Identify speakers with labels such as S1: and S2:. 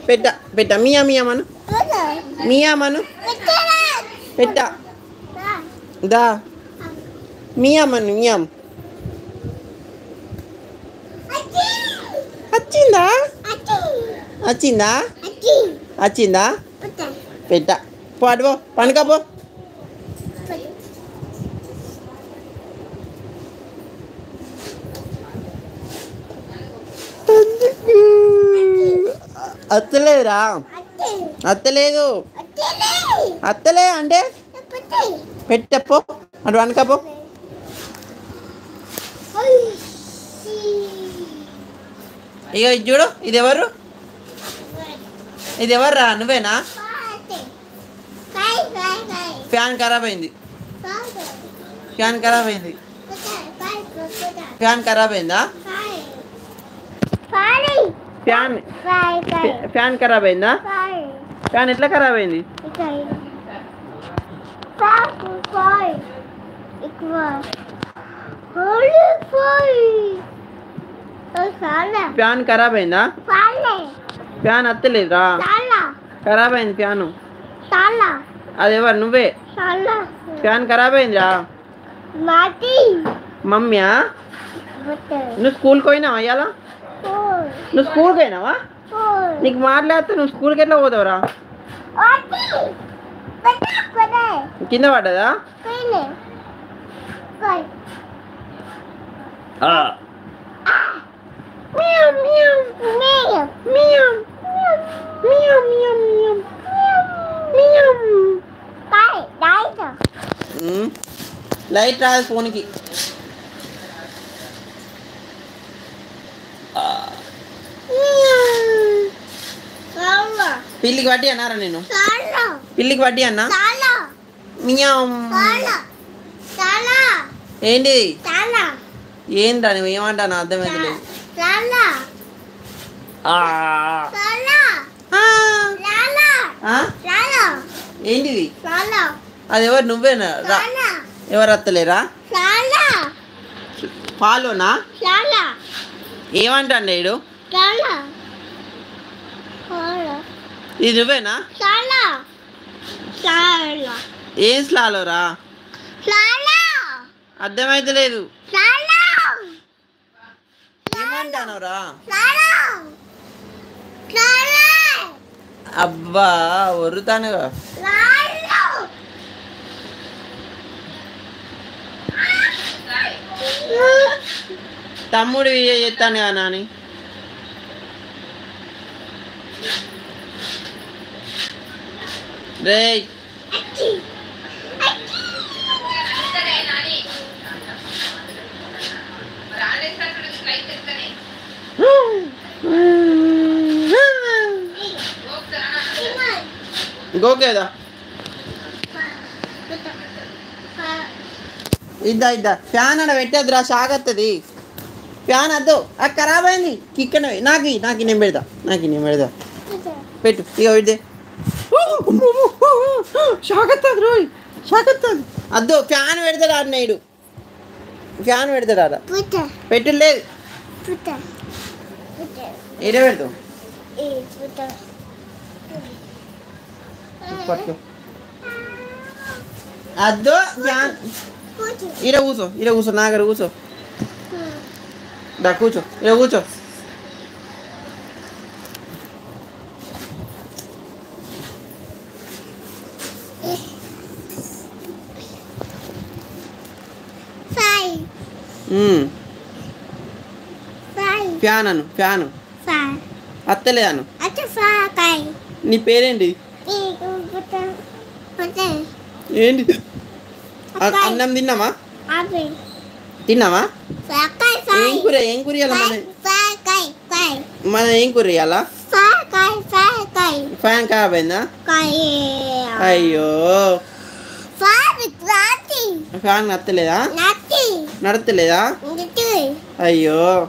S1: పెట్ట పెట్ట మియా మియా మను మియా మను పెట్ట దా మియా మను మియాం వచ్చిందా వచ్చిందా వచ్చిందా పెట్ట పో పండుకపో అత్తలేదురా అత్తలేదు అత్తలే అంటే పెట్టపో అటు అనుకపో ఇక ఇది చూడు ఇది ఎవరు రా నువ్వేనా ఫ్యాన్ ఖరాబ్ అయింది ఫ్యాన్ ఖరాబ్ అయింది ఫ్యాన్ ఖరాబ్ అయిందా ఫ్యాన్ ఫ్యాన్ ఖరాబ్ అయిందా ఫ్యాన్ ఎట్లా ఖరాబ్ అయింది ఫ్యాన్ ఖరాబ్ అయిందా ఫ్యాన్ అత్తలేదురా ఖరాబ్ అయింది ఫ్యాను అది ఎవరు నువ్వే ఫ్యాన్ ఖరాబ్ అయిందిరా మమ్మీయా నువ్వు స్కూల్కి పోయినావా ఇవాళ నువ్వు స్కూల్కి పోయినావా నీకు మాట్లాడితే నువ్వు స్కూల్కి ఎట్లా పోతావురా కింద పడ్డదా లైట్ రాదు ఫోన్కి పిల్లికి వడ్డీ అన్నారా నేను పిల్లికి వడ్డీ అన్నా ఏంటి ఏంటా నువ్వు ఏమంటాను అర్థమైతే లేదు ఏంటిది అది ఎవరు నువ్వేనా ఎవరు అత్తలేరా పాలోనా ఏమంటాను లేడు ఇది నువ్వేనా ఏం స్లాలోరా అర్థమైతే లేదు ఏమంటానురా అబ్బా వరుతానుగా తమ్ముడు చేస్తాను కదా నాని రే గోకేదా ఇద్దా ఫ్యాన్ అక్కడ పెట్టద్దురా షాక్ వస్తుంది ఫ్యాన్ వద్దు అది ఖరాబ్ అయింది ఇక్కడ నాకు నేను పెడతా పెట్టు ఇక పెడితే షాక్ వస్తుంది రోయ్ షాక్ వస్తుంది అద్దు ఫ్యాన్ పెడతాడు అన్నయ్యుడు ఫ్యాన్ పెడతాడు ఆడ పెట్టు లేదు ఏడే పెడతావు పట్టుకో అద్దు ఫ్యాన్ ఈడ కూర్చో నా దగ్గర కూర్చో దా కూర్చో ఈడ కూర్చో ఫ్యాను అత్తలేదాను నీ పేరేంటి ఏంటి అన్నం తిన్నామా ఏం కూర మన ఏం కూర ఇవ్వాలా ఫ్యాన్ ఖరాబ్ అయిందా అయ్యో ఫ్యాన్ నడతలేదా అయ్యో